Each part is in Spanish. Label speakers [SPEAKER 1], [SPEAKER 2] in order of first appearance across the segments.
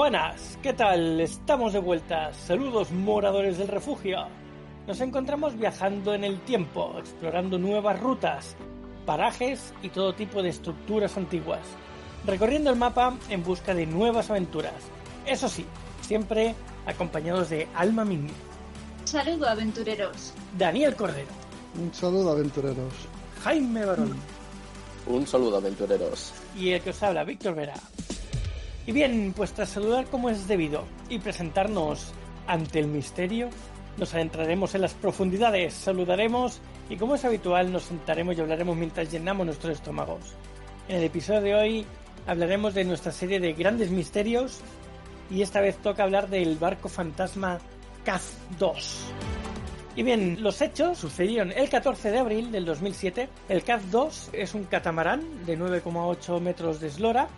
[SPEAKER 1] Buenas, ¿qué tal? Estamos de vuelta. Saludos, moradores del refugio. Nos encontramos viajando en el tiempo, explorando nuevas rutas, parajes y todo tipo de estructuras antiguas, recorriendo el mapa en busca de nuevas aventuras. Eso sí, siempre acompañados de Alma Mimi.
[SPEAKER 2] Saludo, aventureros.
[SPEAKER 1] Daniel Cordero.
[SPEAKER 3] Un saludo, aventureros.
[SPEAKER 1] Jaime Barón.
[SPEAKER 4] Un saludo, aventureros.
[SPEAKER 1] Y el que os habla, Víctor Vera. Y bien, pues tras saludar como es debido y presentarnos ante el misterio, nos adentraremos en las profundidades, saludaremos y como es habitual nos sentaremos y hablaremos mientras llenamos nuestros estómagos. En el episodio de hoy hablaremos de nuestra serie de grandes misterios y esta vez toca hablar del barco fantasma Caz-2. Y bien, los hechos sucedieron el 14 de abril del 2007. El Caz-2 es un catamarán de 9,8 metros de eslora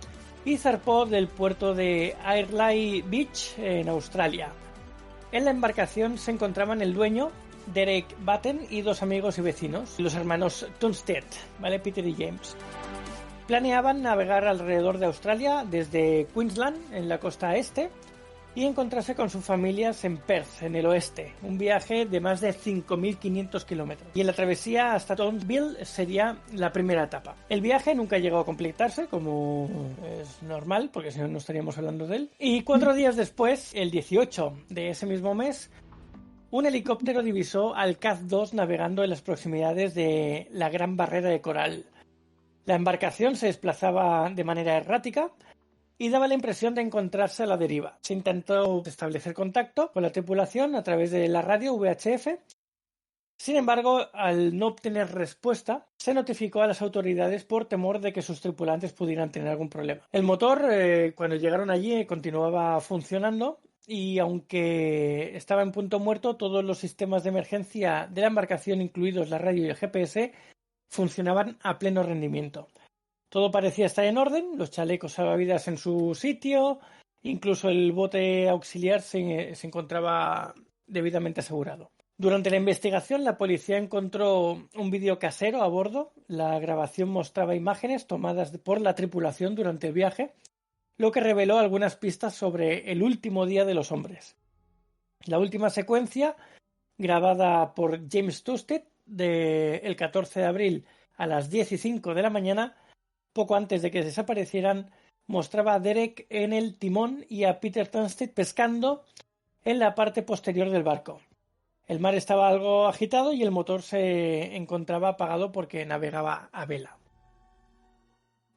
[SPEAKER 1] y zarpó del puerto de Airlie Beach en Australia. En la embarcación se encontraban el dueño, Derek Batten, y dos amigos y vecinos, los hermanos Tunstead, ¿vale? Peter y James. Planeaban navegar alrededor de Australia desde Queensland, en la costa este, y encontrarse con sus familias en Perth, en el oeste, un viaje de más de 5.500 kilómetros. Y en la travesía hasta Townsville sería la primera etapa. El viaje nunca llegó a completarse, como es normal, porque si no, no estaríamos hablando de él. Y 4 días después, el 18 de ese mismo mes, un helicóptero divisó al Caz-2 navegando en las proximidades de la Gran Barrera de Coral. La embarcación se desplazaba de manera errática y daba la impresión de encontrarse a la deriva. Se intentó establecer contacto con la tripulación a través de la radio VHF. Sin embargo, al no obtener respuesta, se notificó a las autoridades por temor de que sus tripulantes pudieran tener algún problema. El motor, cuando llegaron allí, continuaba funcionando y aunque estaba en punto muerto, todos los sistemas de emergencia de la embarcación, incluidos la radio y el GPS, funcionaban a pleno rendimiento. Todo parecía estar en orden, los chalecos salvavidas en su sitio, incluso el bote auxiliar se encontraba debidamente asegurado. Durante la investigación, la policía encontró un vídeo casero a bordo. La grabación mostraba imágenes tomadas por la tripulación durante el viaje, lo que reveló algunas pistas sobre el último día de los hombres. La última secuencia, grabada por James Tunstead el 14 de abril a las 10:05 de la mañana, poco antes de que desaparecieran, mostraba a Derek en el timón y a Peter Tunstead pescando en la parte posterior del barco. El mar estaba algo agitado y el motor se encontraba apagado porque navegaba a vela.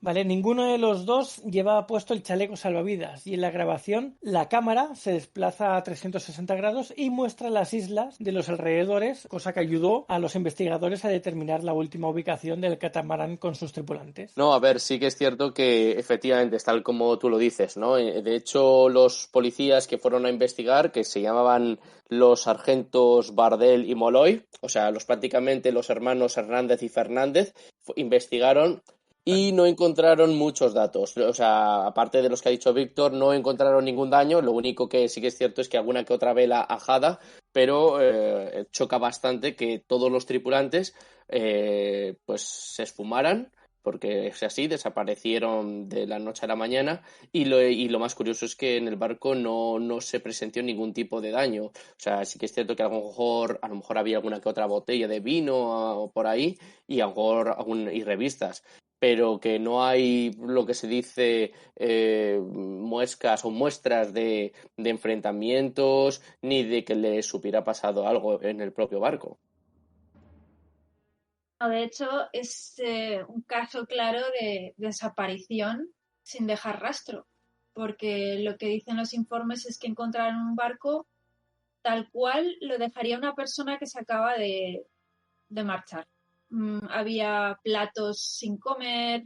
[SPEAKER 1] Vale, ninguno de los dos llevaba puesto el chaleco salvavidas y en la grabación la cámara se desplaza a 360 grados y muestra las islas de los alrededores, cosa que ayudó a los investigadores a determinar la última ubicación del catamarán con sus tripulantes.
[SPEAKER 4] No, a ver, sí que es cierto que efectivamente es tal como tú lo dices, ¿no? De hecho, los policías que fueron a investigar, que se llamaban los sargentos Bardell y Molloy, o sea, prácticamente los hermanos Hernández y Fernández, investigaron y no encontraron muchos datos. O sea, aparte de los que ha dicho Víctor, no encontraron ningún daño. Lo único que sí que es cierto es que alguna que otra vela ajada, pero choca bastante que todos los tripulantes pues se esfumaran, porque es así, desaparecieron de la noche a la mañana y lo más curioso es que en el barco no se presenció ningún tipo de daño. O sea, sí que es cierto que a lo mejor había alguna que otra botella de vino o por ahí y a lo mejor y revistas, pero que no hay lo que se dice muestras de enfrentamientos ni de que les hubiera pasado algo en el propio barco.
[SPEAKER 2] De hecho, es un caso claro de desaparición sin dejar rastro, porque lo que dicen los informes es que encontraron un barco tal cual lo dejaría una persona que se acaba de marchar. Había platos sin comer,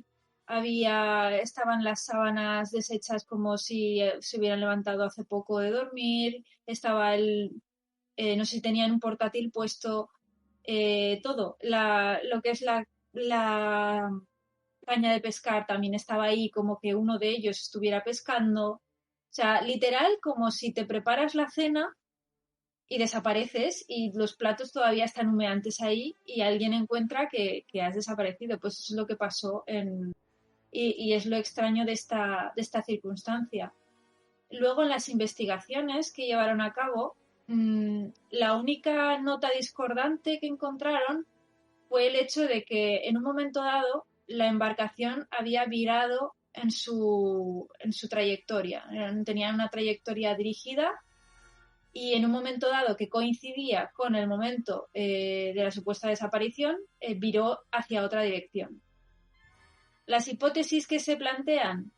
[SPEAKER 2] estaban las sábanas deshechas como si se hubieran levantado hace poco de dormir, estaba no sé si tenían un portátil puesto, todo. Lo que es la caña de pescar también estaba ahí, como que uno de ellos estuviera pescando. O sea, literal, como si te preparas la cena y desapareces y los platos todavía están humeantes ahí y alguien encuentra que has desaparecido. Pues eso es lo que pasó y es lo extraño de esta circunstancia. luego en las investigaciones que llevaron a cabo, la única nota discordante que encontraron fue el hecho de que en un momento dado la embarcación había virado en su trayectoria. Tenían una trayectoria dirigida y en un momento dado que coincidía con el momento de la supuesta desaparición, viró hacia otra dirección. Las hipótesis que se plantean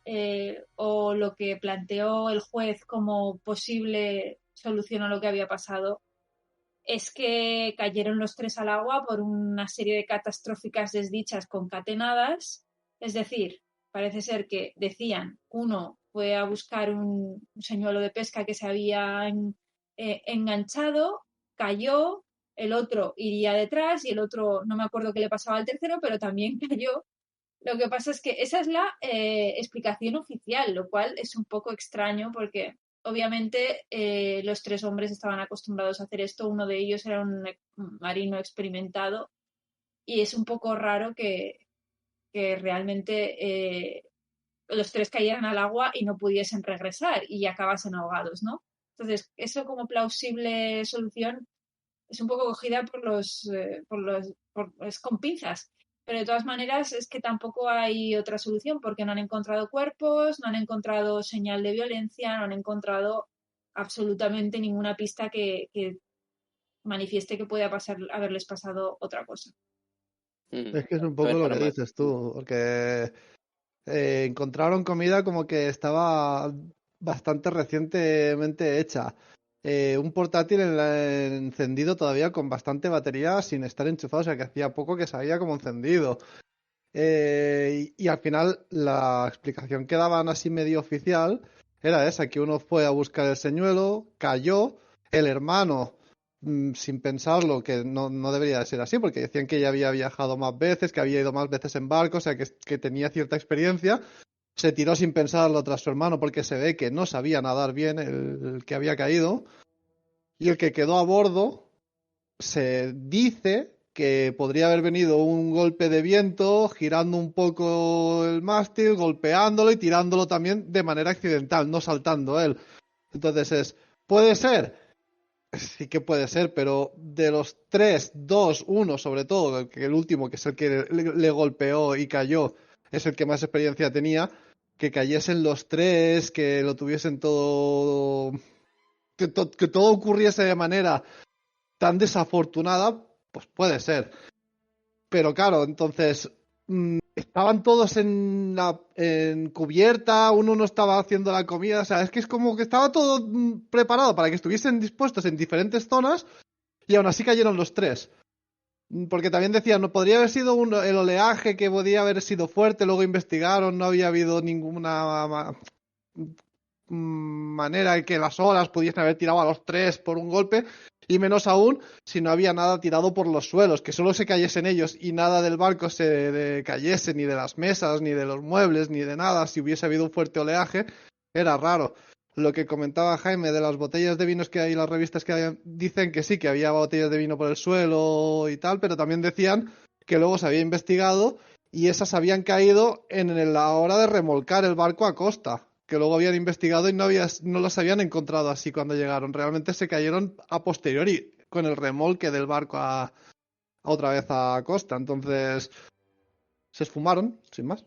[SPEAKER 2] o lo que planteó el juez como posible solución a lo que había pasado es que cayeron los tres al agua por una serie de catastróficas desdichas concatenadas. Es decir, parece ser que decían, uno fue a buscar un señuelo de pesca que se había enganchado, cayó, el otro iría detrás y el otro, no me acuerdo qué le pasaba al tercero, pero también cayó. Lo que pasa es que esa es la explicación oficial, lo cual es un poco extraño porque obviamente los tres hombres estaban acostumbrados a hacer esto. Uno de ellos era un marino experimentado y es un poco raro que realmente los tres cayeran al agua y no pudiesen regresar y acabasen ahogados, ¿no? Entonces, eso como plausible solución es un poco cogida es con pinzas. Pero de todas maneras es que tampoco hay otra solución porque no han encontrado cuerpos, no han encontrado señal de violencia, no han encontrado absolutamente ninguna pista que manifieste que pueda haberles pasado otra cosa.
[SPEAKER 3] Es que es un poco lo que dices tú, porque encontraron comida como que estaba bastante recientemente hecha. Un portátil encendido todavía con bastante batería sin estar enchufado, o sea que hacía poco que se había como encendido. Y al final la explicación que daban así medio oficial era esa, que uno fue a buscar el señuelo, cayó, el hermano, sin pensarlo, que no debería de ser así, porque decían que ya había viajado más veces, que había ido más veces en barco, o sea que tenía cierta experiencia. Se tiró sin pensarlo tras su hermano porque se ve que no sabía nadar bien el que había caído. Y el que quedó a bordo se dice que podría haber venido un golpe de viento girando un poco el mástil, golpeándolo y tirándolo también de manera accidental, no saltando él. Entonces ¿puede ser? Sí que puede ser, pero de los tres, dos, uno sobre todo, que el último, que es el que le golpeó y cayó, es el que más experiencia tenía, que cayesen los tres, que lo tuviesen todo, que todo ocurriese de manera tan desafortunada, pues puede ser. Pero claro, entonces estaban todos en cubierta, uno no estaba haciendo la comida, o sea, es que es como que estaba todo preparado para que estuviesen dispuestos en diferentes zonas y aún así cayeron los tres. Porque también decían, no podría haber sido el oleaje que podía haber sido fuerte, luego investigaron, no había habido ninguna manera en que las olas pudiesen haber tirado a los tres por un golpe, y menos aún si no había nada tirado por los suelos, que solo se cayesen ellos y nada del barco se cayese, ni de las mesas, ni de los muebles, ni de nada. Si hubiese habido un fuerte oleaje, era raro. Lo que comentaba Jaime de las botellas de vinos que hay en las revistas que hay, dicen que sí, que había botellas de vino por el suelo y tal, pero también decían que luego se había investigado y esas habían caído en la hora de remolcar el barco a costa, que luego habían investigado y no las habían encontrado así cuando llegaron. Realmente se cayeron a posteriori con el remolque del barco a otra vez a costa. Entonces se esfumaron, sin más.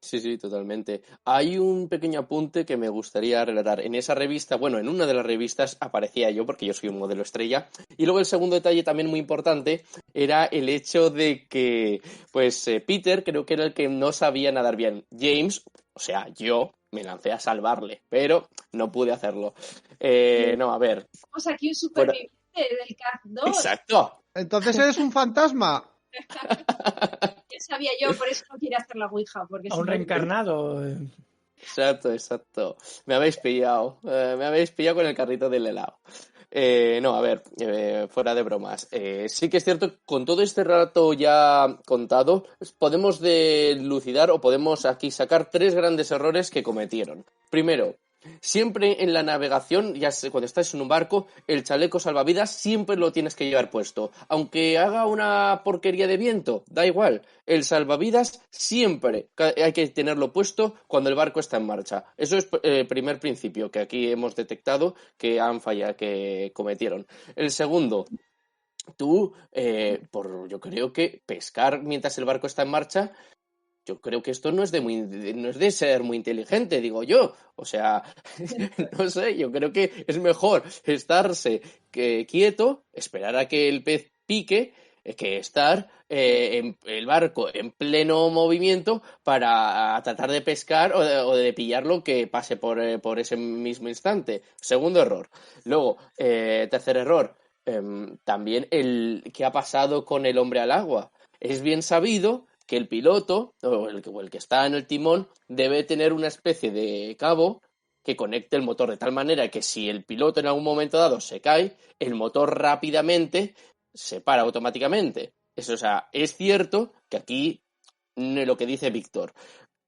[SPEAKER 4] Sí, totalmente. Hay un pequeño apunte que me gustaría relatar. En esa revista, bueno, en una de las revistas aparecía yo, porque yo soy un modelo estrella. Y luego el segundo detalle también muy importante era el hecho de que, pues, Peter creo que era el que no sabía nadar bien. James, o sea, yo me lancé a salvarle, pero no pude hacerlo. No, a ver.
[SPEAKER 2] Tenemos aquí un superviviente del CAZ-2.
[SPEAKER 4] Exacto.
[SPEAKER 3] Entonces eres un fantasma.
[SPEAKER 2] Ya sabía yo, por eso no quiere hacer la ouija. Porque
[SPEAKER 1] un reencarnado.
[SPEAKER 4] Exacto. Me habéis pillado. Me habéis pillado con el carrito del helado. No, a ver, fuera de bromas. Sí que es cierto, con todo este rato ya contado, podemos delucidar o podemos aquí sacar 3 grandes errores que cometieron. Primero, Siempre en la navegación, ya sé, cuando estás en un barco, el chaleco salvavidas siempre lo tienes que llevar puesto. Aunque haga una porquería de viento, da igual. El salvavidas siempre hay que tenerlo puesto cuando el barco está en marcha. Eso es el primer principio que aquí hemos detectado que han fallado, que cometieron. El segundo, yo creo que pescar mientras el barco está en marcha. Yo creo que esto no es de ser muy inteligente, digo yo. O sea, no sé, yo creo que es mejor estarse quieto, esperar a que el pez pique, que estar en el barco en pleno movimiento para tratar de pescar o de pillar lo que pase por ese mismo instante. Segundo error. Luego, tercer error, también ¿qué ha pasado con el hombre al agua? Es bien sabido que el piloto o el que está en el timón debe tener una especie de cabo que conecte el motor de tal manera que si el piloto en algún momento dado se cae, el motor rápidamente se para automáticamente. Eso, o sea, es cierto que aquí lo que dice Víctor,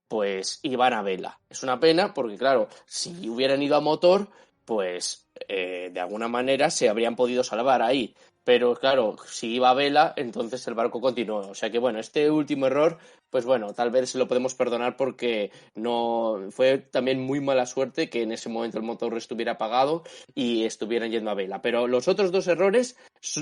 [SPEAKER 4] pues iban a vela. Es una pena porque, claro, si hubieran ido a motor, pues de alguna manera se habrían podido salvar ahí. Pero claro, si iba a vela, entonces el barco continuó. O sea que bueno, este último error, pues bueno, tal vez se lo podemos perdonar porque no fue también muy mala suerte que en ese momento el motor estuviera apagado y estuvieran yendo a vela. Pero los otros dos errores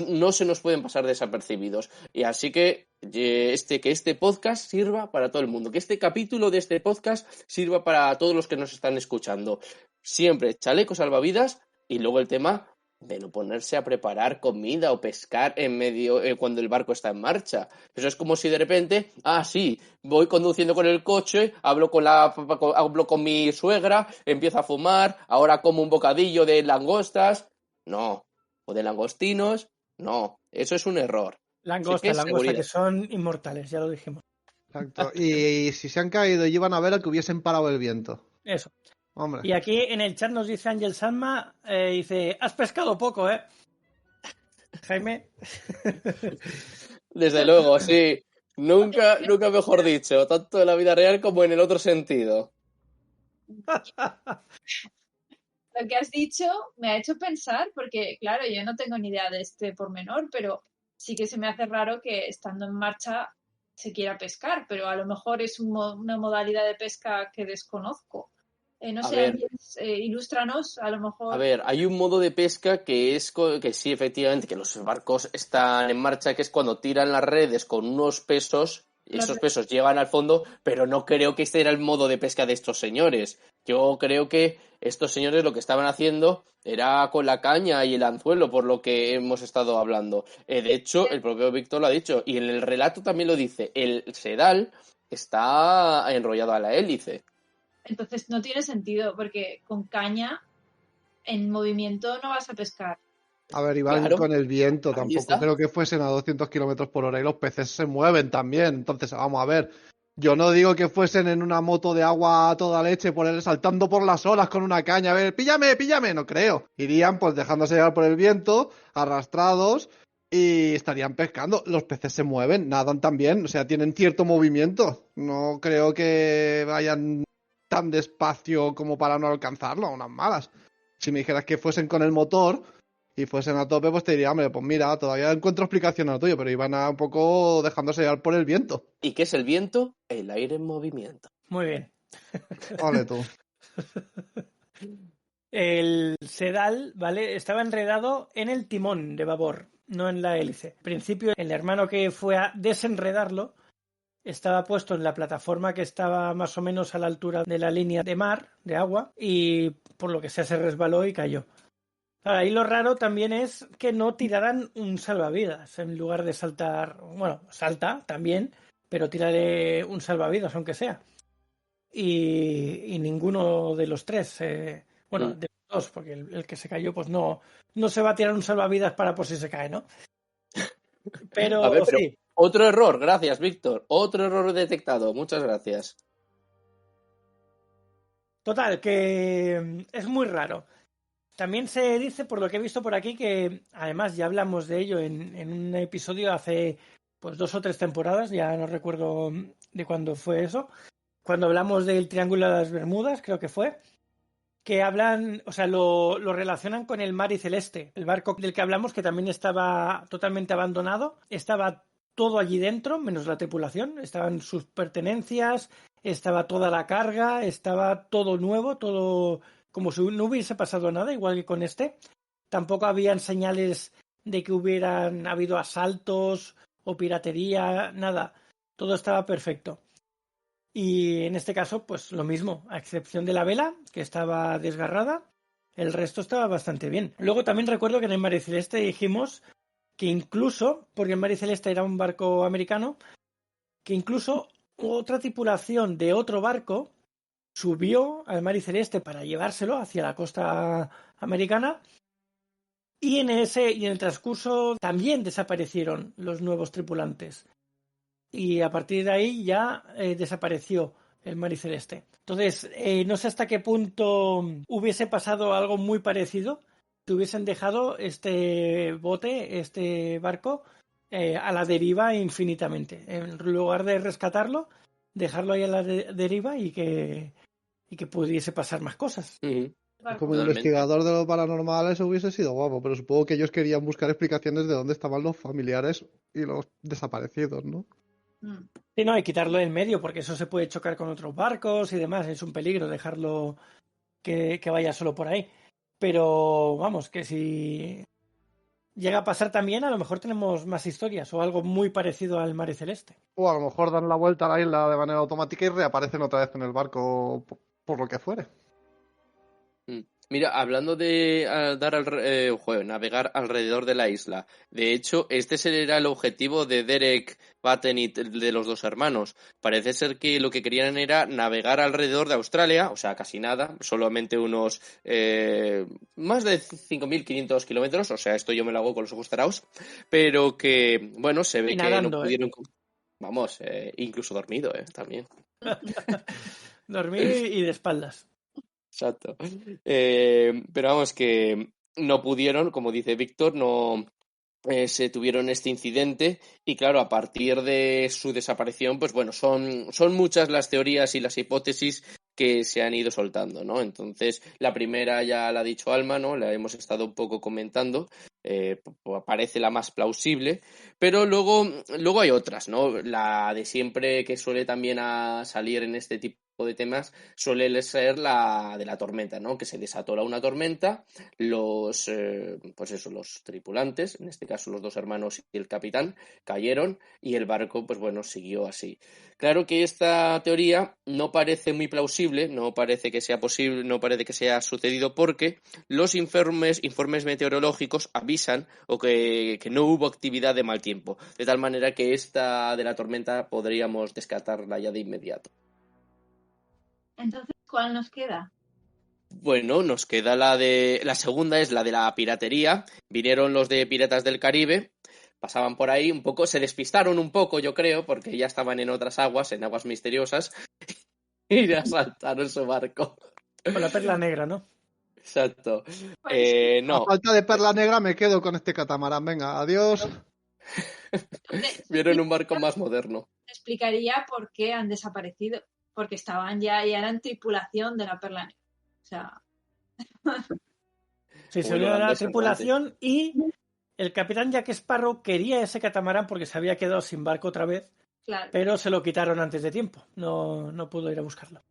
[SPEAKER 4] no se nos pueden pasar desapercibidos. Y así que este podcast sirva para todo el mundo, que este capítulo de este podcast sirva para todos los que nos están escuchando. Siempre chalecos salvavidas y luego el tema de no ponerse a preparar comida o pescar en medio cuando el barco está en marcha. Eso es como si de repente, sí, voy conduciendo con el coche, hablo con mi suegra, empiezo a fumar, ahora como un bocadillo de langostas. No, o de langostinos, no, eso es un error.
[SPEAKER 1] Langosta, que son inmortales, ya lo dijimos.
[SPEAKER 3] Exacto. Y si se han caído y iban a ver a que hubiesen parado el viento.
[SPEAKER 1] Eso.
[SPEAKER 3] Hombre.
[SPEAKER 1] Y aquí en el chat nos dice Ángel Salma, dice, has pescado poco, ¿eh? Jaime.
[SPEAKER 4] Desde luego, sí. Nunca mejor dicho, tanto en la vida real como en el otro sentido.
[SPEAKER 2] Lo que has dicho me ha hecho pensar, porque claro, yo no tengo ni idea de este pormenor, pero sí que se me hace raro que estando en marcha se quiera pescar, pero a lo mejor es una modalidad de pesca que desconozco. No sé, ilústranos, a lo mejor.
[SPEAKER 4] A ver, hay un modo de pesca que sí, efectivamente, que los barcos están en marcha, que es cuando tiran las redes con unos pesos, y esos pesos llegan al fondo, pero no creo que este era el modo de pesca de estos señores. Yo creo que estos señores lo que estaban haciendo era con la caña y el anzuelo, por lo que hemos estado hablando. De hecho, el propio Víctor lo ha dicho, y en el relato también lo dice, el sedal está enrollado a la hélice.
[SPEAKER 2] Entonces no tiene sentido, porque con caña en movimiento no vas a pescar.
[SPEAKER 3] A ver, iban con el viento, tampoco creo que fuesen a 200 kilómetros por hora y los peces se mueven también. Entonces, vamos a ver, yo no digo que fuesen en una moto de agua a toda leche, saltando por las olas con una caña, a ver, píllame, no creo. Irían pues dejándose llevar por el viento, arrastrados, y estarían pescando. Los peces se mueven, nadan también, o sea, tienen cierto movimiento. No creo que vayan tan despacio como para no alcanzarlo a unas malas. Si me dijeras que fuesen con el motor y fuesen a tope, pues te diría, hombre, pues mira, todavía encuentro explicación a lo tuyo, pero iban un poco dejándose llevar por el viento.
[SPEAKER 4] ¿Y qué es el viento? El aire en movimiento.
[SPEAKER 1] Muy bien.
[SPEAKER 3] Ole tú.
[SPEAKER 1] El sedal, ¿vale? Estaba enredado en el timón de babor, no en la hélice. Al principio, el hermano que fue a desenredarlo estaba puesto en la plataforma que estaba más o menos a la altura de la línea de mar, de agua, y por lo que sea se resbaló y cayó. Ahora, ahí lo raro también es que no tiraran un salvavidas en lugar de saltar. Bueno, salta también, pero tírale un salvavidas aunque sea. Y ninguno de los tres, de los dos, porque el que se cayó pues no se va a tirar un salvavidas para por si se cae, ¿no? Pero,
[SPEAKER 4] a ver,
[SPEAKER 1] sí.
[SPEAKER 4] Otro error, gracias, Víctor. Otro error detectado, muchas gracias.
[SPEAKER 1] Total, que es muy raro. También se dice, por lo que he visto por aquí, que además ya hablamos de ello en un episodio hace pues 2 o 3 temporadas, ya no recuerdo de cuándo fue eso, cuando hablamos del Triángulo de las Bermudas, creo que fue, que hablan, o sea, lo relacionan con el Mare Celeste, el barco del que hablamos, que también estaba totalmente abandonado, estaba todo allí dentro, menos la tripulación, estaban sus pertenencias, estaba toda la carga, estaba todo nuevo, todo como si no hubiese pasado nada, igual que con este. Tampoco habían señales de que hubieran habido asaltos o piratería, nada. Todo estaba perfecto. Y en este caso, pues lo mismo, a excepción de la vela, que estaba desgarrada, el resto estaba bastante bien. Luego también recuerdo que en el Mare Celeste dijimos que incluso, porque el Mare Celeste era un barco americano, que incluso otra tripulación de otro barco subió al Mare Celeste para llevárselo hacia la costa americana y en el transcurso también desaparecieron los nuevos tripulantes. Y a partir de ahí ya desapareció el Mare Celeste. Entonces, no sé hasta qué punto hubiese pasado algo muy parecido si hubiesen dejado este bote, este barco, a la deriva infinitamente. En lugar de rescatarlo, dejarlo ahí a la deriva y que pudiese pasar más cosas.
[SPEAKER 4] Uh-huh.
[SPEAKER 3] Como investigador de lo paranormal eso hubiese sido guapo, pero supongo que ellos querían buscar explicaciones de dónde estaban los familiares y los desaparecidos, ¿no?
[SPEAKER 1] Sí, no, hay que quitarlo del medio porque eso se puede chocar con otros barcos y demás. Es un peligro dejarlo que vaya solo por ahí. Pero vamos, que si llega a pasar también, a lo mejor tenemos más historias o algo muy parecido al Mare Celeste.
[SPEAKER 3] O a lo mejor dan la vuelta a la isla de manera automática y reaparecen otra vez en el barco por lo que fuere.
[SPEAKER 4] Mira, hablando de navegar alrededor de la isla, de hecho, este será el objetivo de Derek Batten y de los dos hermanos. Parece ser que lo que querían era navegar alrededor de Australia, o sea, casi nada, solamente unos más de 5.500 kilómetros, o sea, esto yo me lo hago con los ojos cerrados, pero que, bueno, se ve nadando, que no pudieron... Vamos, incluso dormido, también.
[SPEAKER 1] Dormido y de espaldas.
[SPEAKER 4] Exacto. Pero vamos, que no pudieron, como dice Víctor, no se tuvieron este incidente y claro, a partir de su desaparición, pues bueno, son muchas las teorías y las hipótesis que se han ido soltando, ¿no? Entonces, la primera ya la ha dicho Alma, ¿no? La hemos estado un poco comentando, parece la más plausible, pero luego hay otras, ¿no? La de siempre que suele también a salir en este tipo de temas suele ser la de la tormenta, ¿no? Que se desató una tormenta, los tripulantes, en este caso los dos hermanos y el capitán, cayeron y el barco, pues bueno, siguió así. Claro que esta teoría no parece muy plausible, no parece que sea posible, no parece que sea sucedido porque los informes meteorológicos avisan o que no hubo actividad de mal tiempo, de tal manera que esta de la tormenta podríamos descartarla ya de inmediato.
[SPEAKER 2] Entonces, ¿cuál nos queda?
[SPEAKER 4] Bueno, nos queda la segunda, es la de la piratería. Vinieron los de Piratas del Caribe, pasaban por ahí un poco, se despistaron un poco, yo creo, porque ya estaban en otras aguas, en aguas misteriosas, y asaltaron su barco.
[SPEAKER 1] Con la perla negra, ¿no?
[SPEAKER 4] Exacto. No.
[SPEAKER 3] A falta de perla negra me quedo con este catamarán. Venga, adiós.
[SPEAKER 4] Vieron un barco más moderno.
[SPEAKER 2] Explicaría por qué han desaparecido. Porque estaban ya eran tripulación de la perla negra. O sea...
[SPEAKER 1] Sí, se unió a la tripulación y el capitán Jack Sparrow quería ese catamarán porque se había quedado sin barco otra vez, claro. Pero se lo quitaron antes de tiempo. No pudo ir a buscarlo.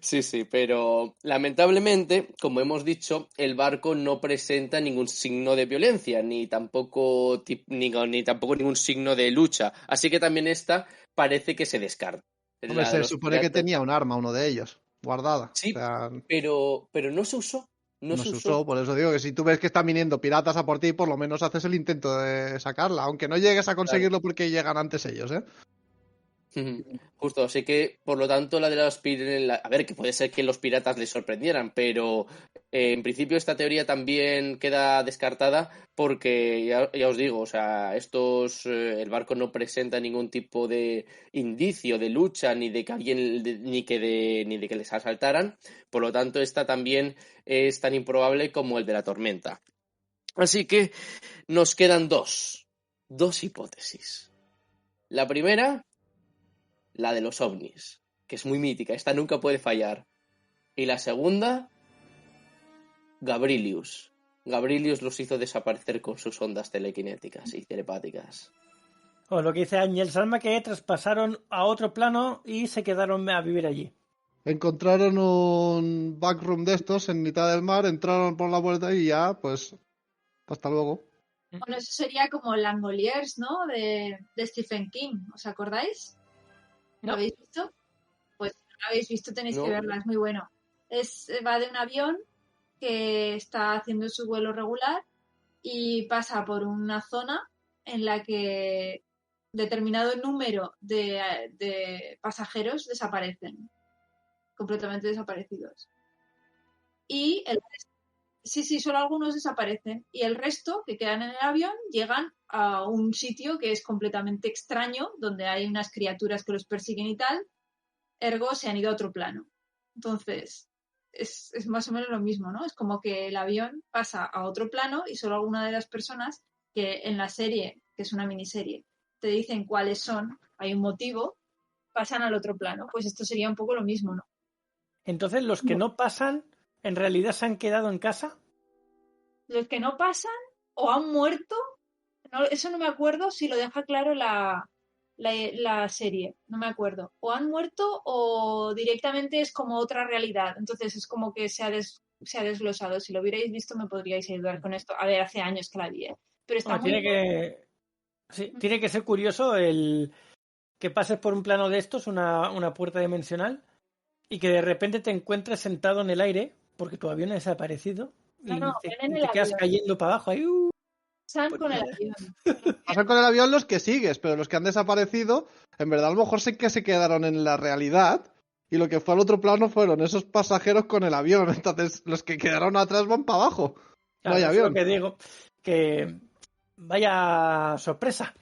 [SPEAKER 4] Sí, pero lamentablemente, como hemos dicho, el barco no presenta ningún signo de violencia, ni tampoco ningún signo de lucha. Así que también esta parece que se descarta.
[SPEAKER 3] Hombre, se supone que tenía un arma, uno de ellos, guardada.
[SPEAKER 4] Sí, o sea, pero no se usó.
[SPEAKER 3] No se usó, por eso digo que si tú ves que están viniendo piratas a por ti, por lo menos haces el intento de sacarla, aunque no llegues a conseguirlo porque llegan antes ellos, ¿eh?
[SPEAKER 4] Justo, así que por lo tanto la de los piratas, a ver, que puede ser que los piratas les sorprendieran, pero en principio esta teoría también queda descartada porque ya os digo, o sea, el barco no presenta ningún tipo de indicio de lucha ni de que alguien ni de que les asaltaran, por lo tanto esta también es tan improbable como el de la tormenta. Así que nos quedan dos hipótesis. La primera, la de los ovnis, que es muy mítica, esta nunca puede fallar. Y la segunda, Gabrilius. Gabrilius los hizo desaparecer con sus ondas telequinéticas y telepáticas.
[SPEAKER 1] O lo que dice Ángel Salma, que traspasaron a otro plano y se quedaron a vivir allí.
[SPEAKER 3] Encontraron un backroom de estos en mitad del mar, entraron por la puerta y ya, pues, hasta luego.
[SPEAKER 2] Bueno, eso sería como Langoliers, ¿no? De Stephen King, ¿os acordáis? ¿Lo habéis visto? Pues si no lo habéis visto tenéis que verla, es muy bueno. Va de un avión que está haciendo su vuelo regular y pasa por una zona en la que determinado número de pasajeros desaparecen, completamente desaparecidos. Y solo algunos desaparecen y el resto que quedan en el avión llegan a un sitio que es completamente extraño, donde hay unas criaturas que los persiguen y tal, ergo se han ido a otro plano. Entonces, es más o menos lo mismo, ¿no? Es como que el avión pasa a otro plano y solo alguna de las personas que en la serie, que es una miniserie, te dicen cuáles son, hay un motivo, pasan al otro plano. Pues esto sería un poco lo mismo, ¿no?
[SPEAKER 1] Entonces, los que no pasan, ¿en realidad se han quedado en casa?
[SPEAKER 2] Los que no pasan o han muerto, no, eso no me acuerdo si lo deja claro la serie, no me acuerdo. O han muerto o directamente es como otra realidad. Entonces es como que se ha desglosado. Si lo hubierais visto me podríais ayudar con esto. A ver, hace años que la vi, ¿eh? Pero está muy
[SPEAKER 1] tiene que ser curioso el que pases por un plano de estos, una puerta dimensional, y que de repente te encuentres sentado en el aire, porque tu avión ha desaparecido, y te quedas cayendo para abajo. Ahí,
[SPEAKER 2] pasan con el avión.
[SPEAKER 3] Pasan con el avión los que sigues, pero los que han desaparecido, en verdad a lo mejor sí que se quedaron en la realidad y lo que fue al otro plano fueron esos pasajeros con el avión. Entonces los que quedaron atrás van para abajo.
[SPEAKER 1] Claro,
[SPEAKER 3] no hay avión.
[SPEAKER 1] Es lo que digo, que vaya sorpresa.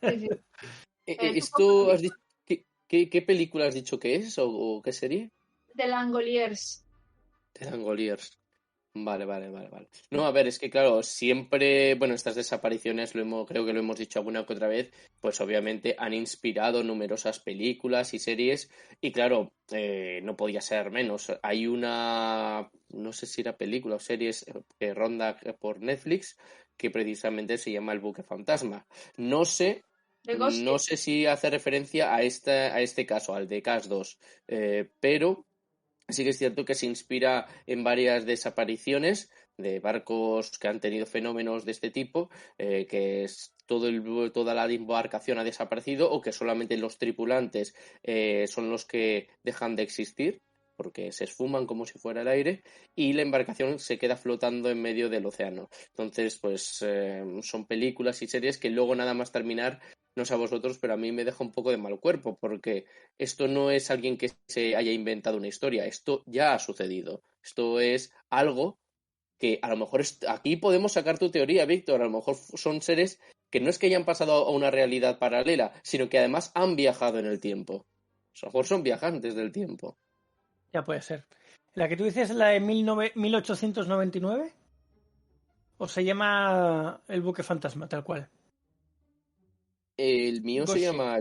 [SPEAKER 2] Sí.
[SPEAKER 4] ¿Esto has dicho, qué película has dicho que es o qué serie?
[SPEAKER 2] The Langoliers.
[SPEAKER 4] The Langoliers. Vale. No, a ver, es que claro, siempre, bueno, estas desapariciones, creo que lo hemos dicho alguna que otra vez, pues obviamente han inspirado numerosas películas y series y claro, no podía ser menos. Hay una, no sé si era película o series que ronda por Netflix que precisamente se llama El Buque Fantasma. No sé si hace referencia a este caso, al de Cast 2, pero sí que es cierto que se inspira en varias desapariciones de barcos que han tenido fenómenos de este tipo, que es toda la embarcación ha desaparecido o que solamente los tripulantes son los que dejan de existir porque se esfuman como si fuera el aire y la embarcación se queda flotando en medio del océano. Entonces, pues son películas y series que luego nada más terminar, no sé a vosotros, pero a mí me deja un poco de mal cuerpo porque esto no es alguien que se haya inventado una historia, esto ya ha sucedido. Esto es algo que a lo mejor aquí podemos sacar tu teoría, Víctor, a lo mejor son seres que no es que hayan pasado a una realidad paralela, sino que además han viajado en el tiempo. A lo mejor son viajantes del tiempo.
[SPEAKER 1] Ya puede ser. ¿La que tú dices es la de 1899? ¿O se llama El Buque Fantasma, tal cual?
[SPEAKER 4] El mío
[SPEAKER 1] Ghost
[SPEAKER 4] se
[SPEAKER 1] Ship.
[SPEAKER 4] llama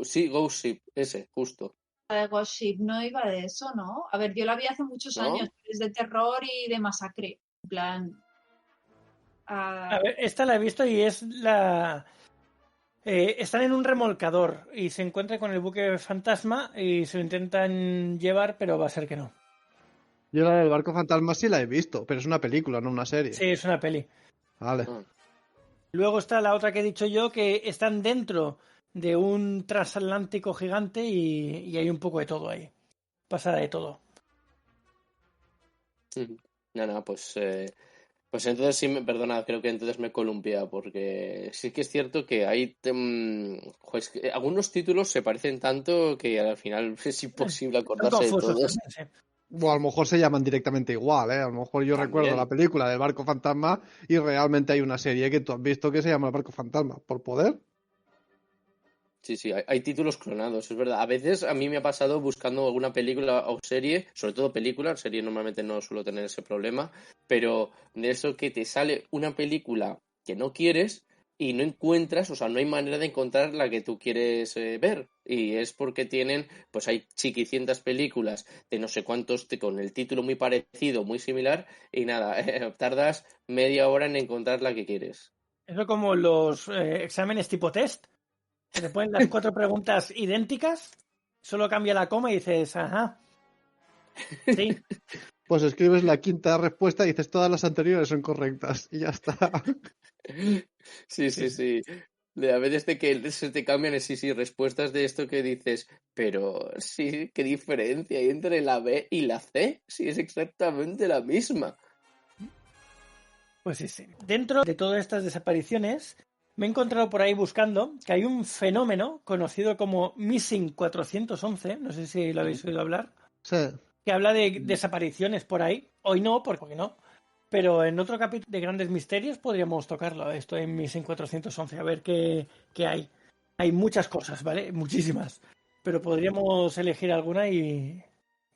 [SPEAKER 4] sí, Ghost Ship, ese, justo.
[SPEAKER 2] La de Ghost Ship no iba de eso, ¿no? A ver, yo la vi hace muchos años, es de terror y de masacre. En plan.
[SPEAKER 1] A ver, esta la he visto y es la. Están en un remolcador y se encuentran con el buque fantasma y se lo intentan llevar, pero va a ser que no.
[SPEAKER 3] Yo la del barco fantasma sí la he visto, pero es una película, no una serie.
[SPEAKER 1] Sí, es una peli.
[SPEAKER 3] Vale.
[SPEAKER 1] Luego está la otra que he dicho yo, que están dentro de un transatlántico gigante y hay un poco de todo ahí. Pasa de todo.
[SPEAKER 4] No, pues entonces sí, perdona, creo que entonces me he columpiado porque sí que es cierto que hay algunos títulos se parecen tanto que al final es imposible acordarse de todos.
[SPEAKER 1] Sí.
[SPEAKER 3] O a lo mejor se llaman directamente igual, ¿eh? A lo mejor yo recuerdo la película del Barco Fantasma y realmente hay una serie que tú has visto que se llama El Barco Fantasma. ¿Por poder?
[SPEAKER 4] Sí, hay títulos clonados, es verdad. A veces a mí me ha pasado buscando alguna película o serie, sobre todo película, serie normalmente no suelo tener ese problema, pero de eso que te sale una película que no quieres y no encuentras, o sea, no hay manera de encontrar la que tú quieres ver. Y es porque tienen, pues hay chiquicientas películas de no sé cuántos, con el título muy parecido, muy similar, y nada, tardas media hora en encontrar la que quieres.
[SPEAKER 1] Eso como los exámenes tipo test, que te ponen las 4 preguntas idénticas, solo cambia la coma y dices, ajá, sí.
[SPEAKER 3] Pues escribes la quinta respuesta y dices todas las anteriores son correctas y ya está.
[SPEAKER 4] Sí. A veces que se te cambian sí, respuestas de esto que dices, pero sí, ¿qué diferencia hay entre la B y la C? Sí, es exactamente la misma.
[SPEAKER 1] Pues sí. Dentro de todas estas desapariciones, me he encontrado por ahí buscando que hay un fenómeno conocido como Missing 411, no sé si lo habéis oído hablar,
[SPEAKER 3] Sí.
[SPEAKER 1] que habla de desapariciones por ahí. Hoy no, porque no. Pero en otro capítulo de Grandes Misterios podríamos tocarlo, esto en Missing 411, a ver qué hay. Hay muchas cosas, ¿vale? Muchísimas. Pero podríamos elegir alguna y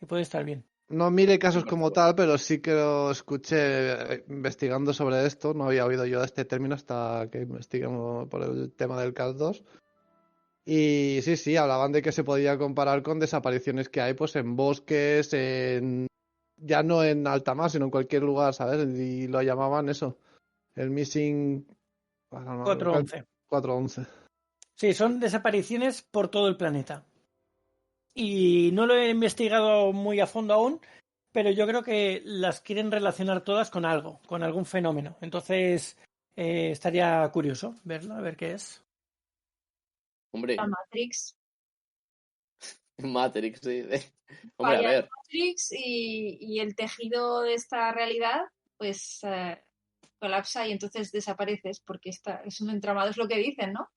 [SPEAKER 1] puede estar bien.
[SPEAKER 3] No mire casos como tal, pero sí que lo escuché investigando sobre esto. No había oído yo de este término hasta que investigamos por el tema del CAS-2. Y sí, hablaban de que se podía comparar con desapariciones que hay pues en bosques, ya no en alta mar, sino en cualquier lugar, ¿sabes? Y lo llamaban eso, el Missing
[SPEAKER 1] 411.
[SPEAKER 3] 411.
[SPEAKER 1] Sí, son desapariciones por todo el planeta. Y no lo he investigado muy a fondo aún, pero yo creo que las quieren relacionar todas con algo, con algún fenómeno. Entonces, estaría curioso verlo, a ver qué es.
[SPEAKER 4] Hombre,
[SPEAKER 2] La Matrix.
[SPEAKER 4] Matrix, sí. Hombre, a
[SPEAKER 2] Falla
[SPEAKER 4] ver.
[SPEAKER 2] Matrix y el tejido de esta realidad, pues colapsa y entonces desapareces porque es un entramado, es lo que dicen, ¿no?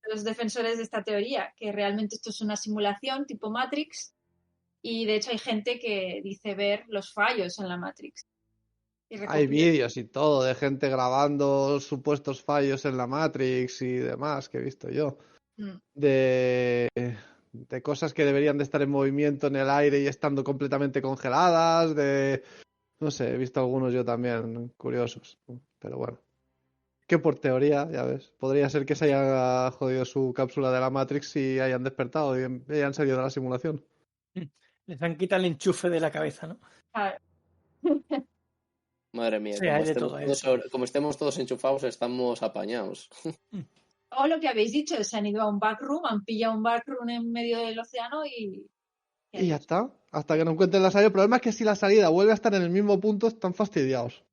[SPEAKER 2] Los defensores de esta teoría, que realmente esto es una simulación tipo Matrix y de hecho hay gente que dice ver los fallos en la Matrix.
[SPEAKER 3] Hay vídeos y todo de gente grabando supuestos fallos en la Matrix y demás que he visto yo. De cosas que deberían de estar en movimiento en el aire y estando completamente congeladas, no sé, he visto algunos yo también curiosos, pero bueno. Que por teoría, ya ves, podría ser que se haya jodido su cápsula de la Matrix y hayan despertado y hayan salido de la simulación.
[SPEAKER 1] Les han quitado el enchufe de la cabeza, ¿no?
[SPEAKER 4] Madre mía,
[SPEAKER 1] Sí, hay de todo,
[SPEAKER 4] como estemos todos enchufados, estamos apañados.
[SPEAKER 2] O lo que habéis dicho, se han ido a un backroom, han pillado un backroom en medio del océano y
[SPEAKER 3] ya está, hasta que no encuentren la salida. El problema es que si la salida vuelve a estar en el mismo punto, están fastidiados.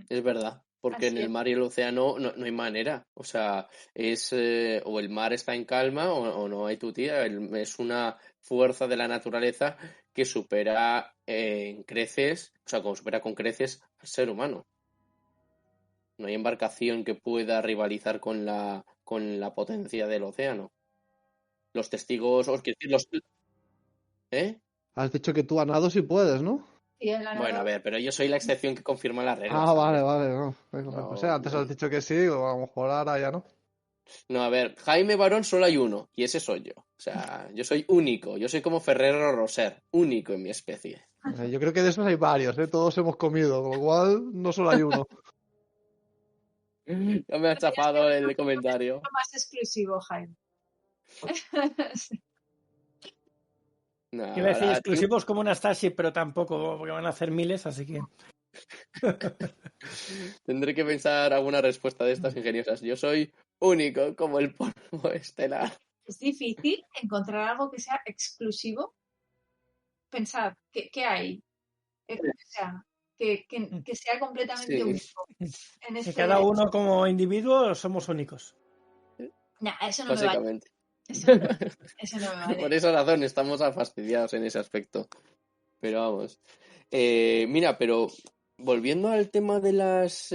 [SPEAKER 4] Es verdad, porque en el mar y el océano no hay manera. O sea, o el mar está en calma o no hay tu tía. Es una fuerza de la naturaleza que supera en creces, o sea, como supera con creces al ser humano. No hay embarcación que pueda rivalizar con la potencia del océano. Los testigos, os quiero decir, ¿eh?
[SPEAKER 3] Has dicho que tú a nado sí puedes, ¿no?
[SPEAKER 4] Bueno, a ver, pero yo soy la excepción que confirma la regla.
[SPEAKER 3] Ah,
[SPEAKER 4] ¿sabes?
[SPEAKER 3] vale, no. O sea, antes has dicho que sí, o a lo mejor ahora ya no.
[SPEAKER 4] No, a ver, Jaime Barón solo hay uno, y ese soy yo. O sea, yo soy único, yo soy como Ferrero Rocher, único en mi especie.
[SPEAKER 3] Yo creo que de esos hay varios, ¿eh? Todos hemos comido, con lo cual no solo hay uno.
[SPEAKER 4] Ya me ha chafado el comentario.
[SPEAKER 2] Más exclusivo, Jaime.
[SPEAKER 1] Iba a decir exclusivos como una Starship, pero tampoco, porque van a hacer miles, así que...
[SPEAKER 4] Tendré que pensar alguna respuesta de estas ingeniosas. Yo soy único como el polvo estelar.
[SPEAKER 2] Es difícil encontrar algo que sea exclusivo. Pensad, ¿qué hay? O sea, que sea completamente único.
[SPEAKER 1] Que cada uno como individuo somos únicos.
[SPEAKER 2] Nah, eso no
[SPEAKER 4] Básicamente.
[SPEAKER 2] me vale. Eso no me vale.
[SPEAKER 4] Por esa razón estamos fastidiados en ese aspecto. Pero vamos. Mira, pero volviendo al tema de las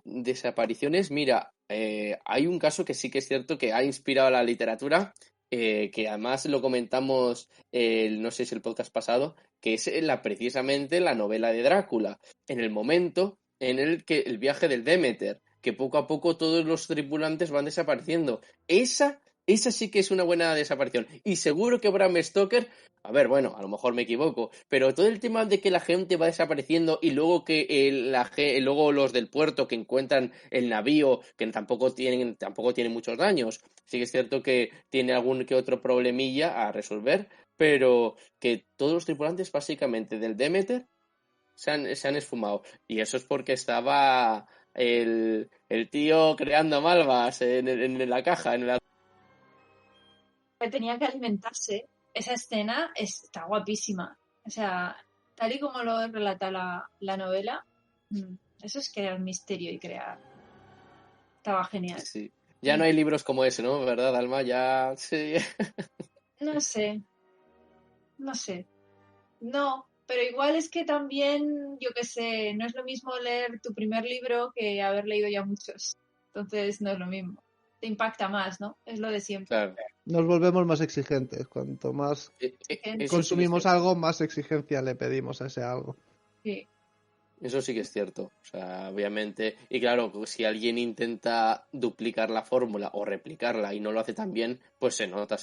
[SPEAKER 4] desapariciones, mira, hay un caso que sí que es cierto que ha inspirado a la literatura, que además lo comentamos, no sé si el podcast pasado, que es precisamente la novela de Drácula, en el momento en el que el viaje del Demeter, que poco a poco todos los tripulantes van desapareciendo. Esa Esa sí que es una buena desaparición. Y seguro que Bram Stoker, a ver, bueno, a lo mejor me equivoco, pero todo el tema de que la gente va desapareciendo y luego que luego los del puerto que encuentran el navío, que tampoco tienen muchos daños. Sí que es cierto que tiene algún que otro problemilla a resolver, pero que todos los tripulantes básicamente del Demeter se han esfumado. Y eso es porque estaba el tío creando malvas en la caja, en la...
[SPEAKER 2] Que tenía que alimentarse. Esa escena está guapísima. O sea, tal y como lo relata la novela, eso es crear misterio y crear. Estaba genial.
[SPEAKER 4] Sí. Ya no hay libros como ese, ¿no? ¿Verdad, Alma? Ya... Sí.
[SPEAKER 2] No sé. No, pero igual es que también, yo qué sé, no es lo mismo leer tu primer libro que haber leído ya muchos. Entonces no es lo mismo. Te impacta más, ¿no? Es lo de siempre.
[SPEAKER 4] Claro.
[SPEAKER 3] Nos volvemos más exigentes. Cuanto más consumimos algo, más exigencia le pedimos a ese algo.
[SPEAKER 2] Sí.
[SPEAKER 4] Eso sí que es cierto. O sea, obviamente. Y claro, si alguien intenta duplicar la fórmula o replicarla y no lo hace tan bien, pues se nota.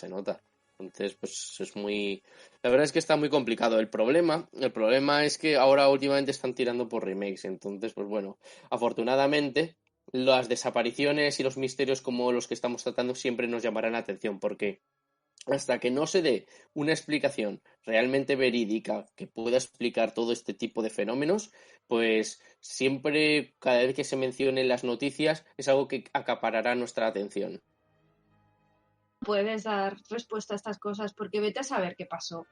[SPEAKER 4] Entonces, pues es muy... La verdad es que está muy complicado. El problema es que ahora últimamente están tirando por remakes. Entonces, pues bueno, afortunadamente las desapariciones y los misterios como los que estamos tratando siempre nos llamarán la atención, porque hasta que no se dé una explicación realmente verídica que pueda explicar todo este tipo de fenómenos, pues siempre, cada vez que se mencione en las noticias, es algo que acaparará nuestra atención.
[SPEAKER 2] Puedes dar respuesta a estas cosas porque vete a saber qué pasó.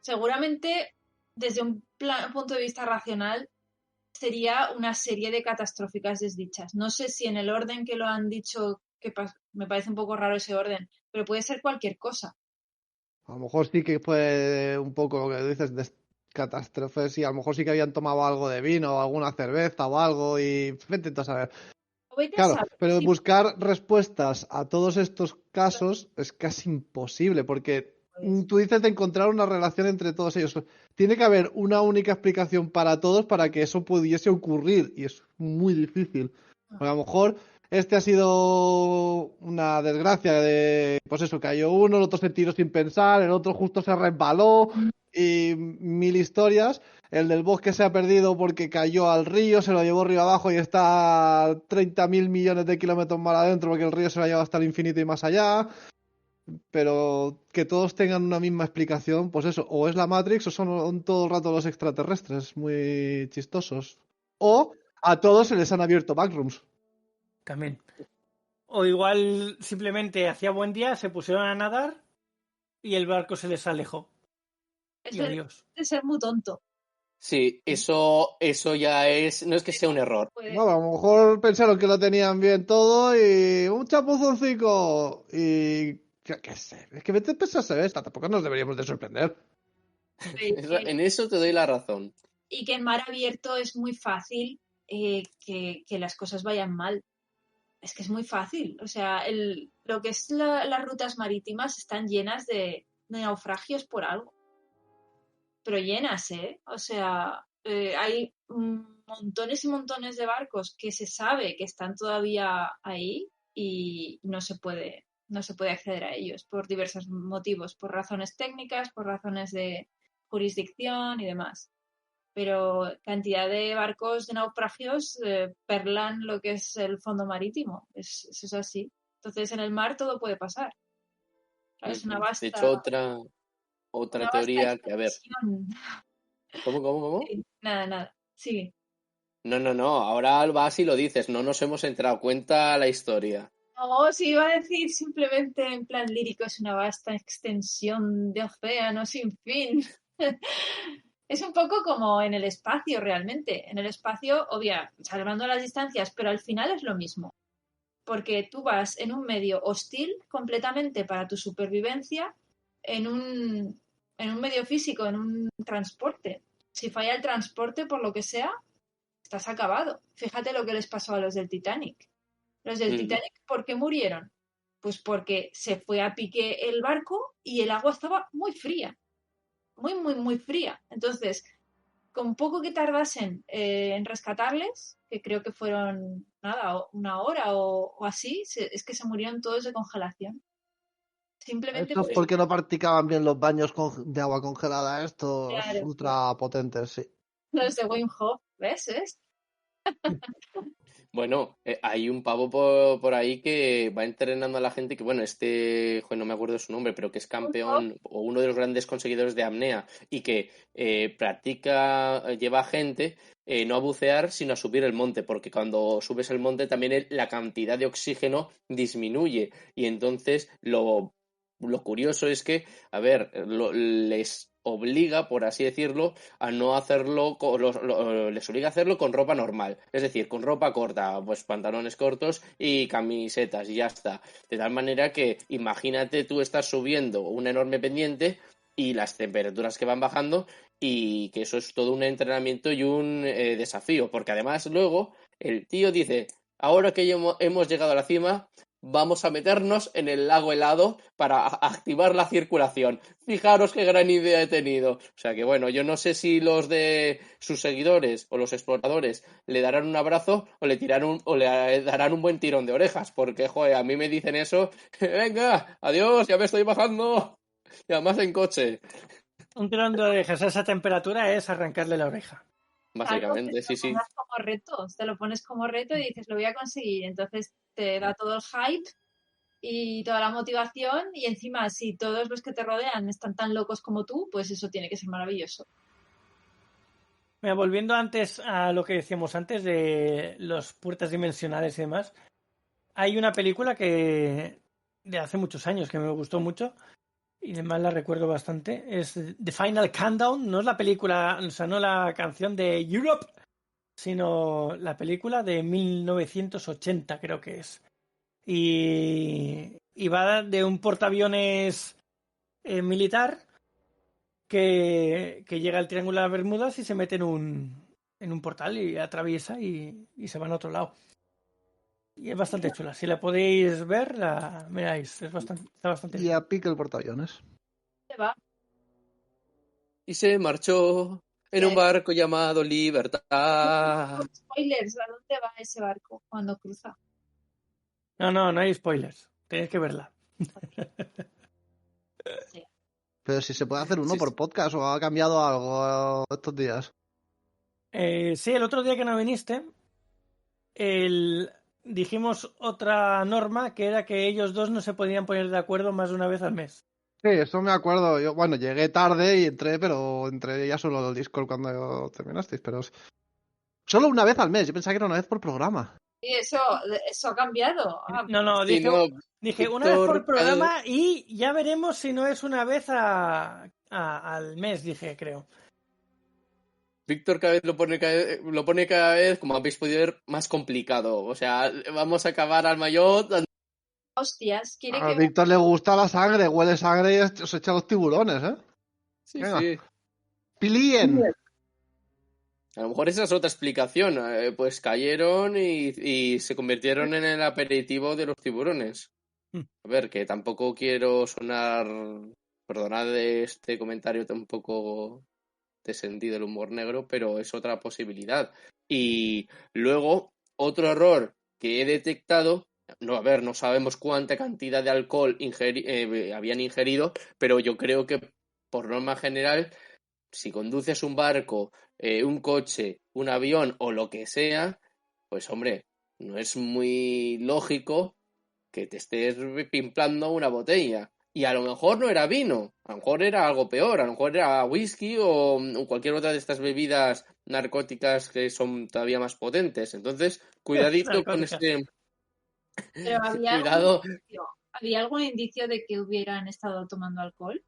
[SPEAKER 2] Seguramente, desde un punto de vista racional, sería una serie de catastróficas desdichas. No sé si en el orden que lo han dicho, me parece un poco raro ese orden, pero puede ser cualquier cosa.
[SPEAKER 3] A lo mejor sí que fue un poco lo que dices de catástrofes y a lo mejor sí que habían tomado algo de vino o alguna cerveza o algo y vete a saber. Claro, pero buscar respuestas a todos estos casos es casi imposible porque tú dices de encontrar una relación entre todos ellos. Tiene que haber una única explicación para todos para que eso pudiese ocurrir y es muy difícil. Porque a lo mejor este ha sido una desgracia de, pues eso, cayó uno, el otro se tiró sin pensar, el otro justo se resbaló y mil historias. El del bosque se ha perdido porque cayó al río, se lo llevó río abajo y está a 30.000 millones de kilómetros más adentro porque el río se lo ha llevado hasta el infinito y más allá. Pero que todos tengan una misma explicación, pues eso, o es la Matrix o son todo el rato los extraterrestres muy chistosos. O a todos se les han abierto backrooms.
[SPEAKER 1] También. O igual simplemente hacía buen día, se pusieron a nadar y el barco se les alejó. Y adiós.
[SPEAKER 2] Es ser muy tonto.
[SPEAKER 4] Sí, eso ya es... No es que sea un error.
[SPEAKER 3] No, a lo mejor pensaron que lo tenían bien todo y un chapuzoncico y... ¿Qué sé? Es que vete a saber esta, tampoco nos deberíamos de sorprender.
[SPEAKER 4] En eso te doy la razón.
[SPEAKER 2] Y que en mar abierto es muy fácil que las cosas vayan mal. Es que es muy fácil. O sea, lo que es las rutas marítimas están llenas de naufragios por algo. Pero llenas, ¿eh? O sea, hay montones y montones de barcos que se sabe que están todavía ahí y no se puede acceder a ellos por diversos motivos, por razones técnicas, por razones de jurisdicción y demás. Pero cantidad de barcos de naufragios perlan lo que es el fondo marítimo. Eso es así. Entonces, en el mar todo puede pasar. Es una vasta...
[SPEAKER 4] De hecho, otra teoría que, a ver... ¿Cómo?
[SPEAKER 2] Sí, nada. Sigue.
[SPEAKER 4] No. Ahora vas y lo dices. No nos hemos enterado. Cuenta la historia.
[SPEAKER 2] No, si iba a decir simplemente en plan lírico, es una vasta extensión de océano sin fin. Es un poco como en el espacio realmente. En el espacio, salvando las distancias, pero al final es lo mismo. Porque tú vas en un medio hostil completamente para tu supervivencia, en un medio físico, en un transporte. Si falla el transporte, por lo que sea, estás acabado. Fíjate lo que les pasó a los del Titanic. Los del Titanic, ¿por qué murieron? Pues porque se fue a pique el barco y el agua estaba muy fría. Muy, muy, muy fría. Entonces, con poco que tardasen en rescatarles, que creo que fueron nada, una hora o así, es que se murieron todos de congelación. Simplemente
[SPEAKER 3] Esto es porque no practicaban bien los baños de agua congelada, estos
[SPEAKER 2] claro,
[SPEAKER 3] ultra potentes, sí.
[SPEAKER 2] los de Wim Hof, ¿ves?
[SPEAKER 4] Bueno, hay un pavo por ahí que va entrenando a la gente que, bueno, no me acuerdo su nombre, pero que es campeón o uno de los grandes conseguidores de apnea y que lleva a gente no a bucear, sino a subir el monte, porque cuando subes el monte también la cantidad de oxígeno disminuye y entonces lo curioso es que, a ver, les obliga, por así decirlo, a no hacerlo, les obliga a hacerlo con ropa normal, es decir, con ropa corta, pues pantalones cortos y camisetas y ya está. De tal manera que imagínate tú estás subiendo una enorme pendiente y las temperaturas que van bajando y que eso es todo un entrenamiento y un desafío, porque además luego el tío dice, ahora que hemos llegado a la cima, vamos a meternos en el lago helado para activar la circulación. Fijaros qué gran idea he tenido. O sea que bueno, yo no sé si los de sus seguidores o los exploradores le darán un abrazo o le darán un buen tirón de orejas, porque joder, a mí me dicen eso, venga, adiós, ya me estoy bajando. Y además en coche.
[SPEAKER 1] Un tirón de orejas a esa temperatura es arrancarle la oreja.
[SPEAKER 4] Básicamente, sí, sí.
[SPEAKER 2] Te lo pones como reto y dices, lo voy a conseguir. Entonces te da todo el hype y toda la motivación y encima si todos los que te rodean están tan locos como tú, pues eso tiene que ser maravilloso.
[SPEAKER 1] Mira, volviendo antes a lo que decíamos antes de los puertas dimensionales y demás, hay una película que de hace muchos años que me gustó mucho y además la recuerdo bastante. Es The Final Countdown, no es la película, o sea, no la canción de Europe, sino la película de 1980, creo que es. Y va de un portaaviones militar que llega al Triángulo de las Bermudas y se mete en un portal y atraviesa y se va a otro lado. Y es bastante chula. Si la podéis ver, la miráis. Está bastante
[SPEAKER 3] Y
[SPEAKER 1] bien.
[SPEAKER 3] a pique el portaaviones.
[SPEAKER 2] Se va.
[SPEAKER 4] Y se marchó en un barco llamado Libertad.
[SPEAKER 2] Spoilers, ¿a dónde va ese barco cuando cruza?
[SPEAKER 1] No hay spoilers. Tenéis que verla.
[SPEAKER 2] Sí.
[SPEAKER 3] Pero si se puede hacer uno por podcast o ha cambiado algo estos días.
[SPEAKER 1] Sí, el otro día que no viniste, dijimos otra norma que era que ellos dos no se podían poner de acuerdo más de una vez al mes.
[SPEAKER 3] Sí, eso me acuerdo. Yo, bueno, llegué tarde y pero entré ya solo al Discord cuando terminasteis, pero solo una vez al mes. Yo pensaba que era una vez por programa.
[SPEAKER 2] Y eso ha cambiado.
[SPEAKER 1] No,
[SPEAKER 4] Sí,
[SPEAKER 1] dije una vez por programa y ya veremos si no es una vez al mes, dije, creo.
[SPEAKER 4] Víctor cada vez lo pone cada vez, como habéis podido ver, más complicado. O sea, vamos a acabar al mayor.
[SPEAKER 2] Hostias, quiere
[SPEAKER 3] A
[SPEAKER 2] que...
[SPEAKER 3] Víctor le gusta la sangre, huele sangre y os echa los tiburones, ¿eh?
[SPEAKER 4] Sí,
[SPEAKER 3] venga.
[SPEAKER 4] sí.
[SPEAKER 3] ¡Pilíen!
[SPEAKER 4] A lo mejor esa es otra explicación. Pues cayeron y se convirtieron en el aperitivo de los tiburones. A ver, que tampoco quiero sonar... Perdonad este comentario tampoco de sentido del humor negro, pero es otra posibilidad. Y luego, otro error que he detectado, no sabemos cuánta cantidad de alcohol habían ingerido, pero yo creo que por norma general, si conduces un barco, un coche, un avión o lo que sea, pues hombre, no es muy lógico que te estés pimplando una botella. Y a lo mejor no era vino, a lo mejor era algo peor, a lo mejor era whisky o cualquier otra de estas bebidas narcóticas que son todavía más potentes. Entonces, cuidadito con este...
[SPEAKER 2] Pero
[SPEAKER 4] Cuidado.
[SPEAKER 2] ¿había algún indicio de que hubieran estado tomando alcohol?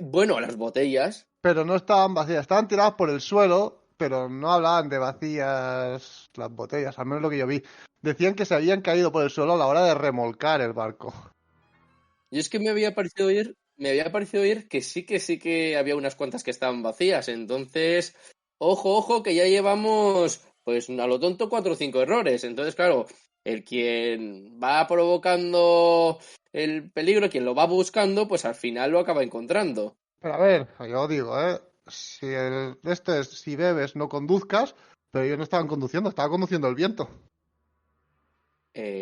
[SPEAKER 4] Bueno, las botellas.
[SPEAKER 3] Pero no estaban vacías, estaban tiradas por el suelo, pero no hablaban de vacías las botellas, al menos lo que yo vi. Decían que se habían caído por el suelo a la hora de remolcar el barco.
[SPEAKER 4] Y es que me había parecido oír que sí que había unas cuantas que estaban vacías. Entonces, ojo, que ya llevamos, pues a lo tonto, 4 o 5 errores. Entonces, claro, el quien va provocando el peligro, quien lo va buscando, pues al final lo acaba encontrando.
[SPEAKER 3] Pero a ver, yo digo, si bebes no conduzcas, Pero ellos no estaban conduciendo, estaba conduciendo el viento.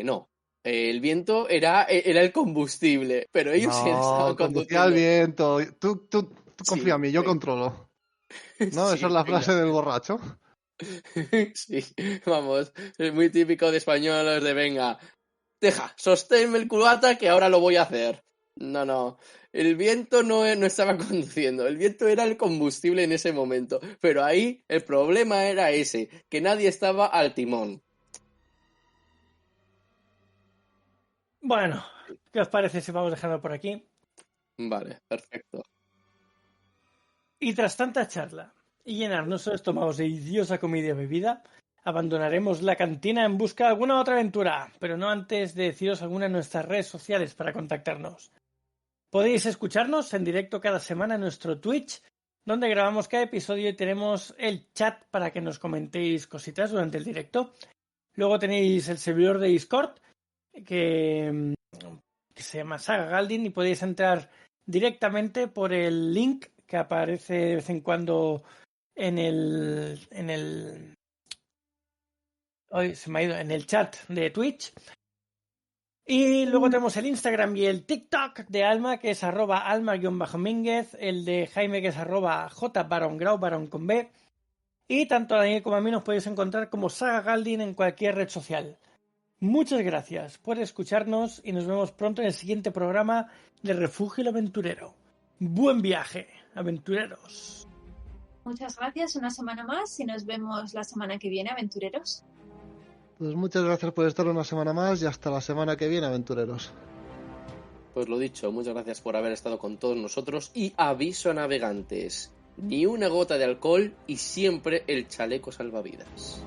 [SPEAKER 4] No. El viento era el combustible, pero ellos sí estaban
[SPEAKER 3] conducía el viento. Tú confía en mí, yo controlo. ¿No?
[SPEAKER 4] Sí,
[SPEAKER 3] esa es la frase del borracho.
[SPEAKER 4] Sí, vamos, es muy típico de españoles de venga, deja, sosténme el culata que ahora lo voy a hacer. No, el viento no estaba conduciendo, el viento era el combustible en ese momento, pero ahí el problema era ese, que nadie estaba al timón.
[SPEAKER 1] Bueno, ¿qué os parece si vamos dejando por aquí?
[SPEAKER 4] Vale, perfecto.
[SPEAKER 1] Y tras tanta charla y llenar nuestros estómagos de deliciosa comida y bebida, abandonaremos la cantina en busca de alguna otra aventura, pero no antes de deciros alguna de nuestras redes sociales para contactarnos. Podéis escucharnos en directo cada semana en nuestro Twitch, donde grabamos cada episodio y tenemos el chat para que nos comentéis cositas durante el directo. Luego tenéis el servidor de Discord, que se llama Saga Galdin, y podéis entrar directamente por el link que aparece de vez en cuando en el chat de Twitch. Y luego tenemos el Instagram y el TikTok de Alma, que es @alma_mínguez, el de Jaime, que es @jbarongrau, barón con B. Y tanto a Daniel como a mí nos podéis encontrar como Saga Galdin en cualquier red social. Muchas gracias por escucharnos y nos vemos pronto en el siguiente programa de Refugio el Aventurero. Buen viaje, aventureros.
[SPEAKER 2] Muchas gracias, una semana más y nos vemos la semana que viene, aventureros.
[SPEAKER 3] Pues muchas gracias por estar una semana más y hasta la semana que viene, aventureros.
[SPEAKER 4] Pues lo dicho, muchas gracias por haber estado con todos nosotros y aviso a navegantes, ni una gota de alcohol y siempre el chaleco salvavidas.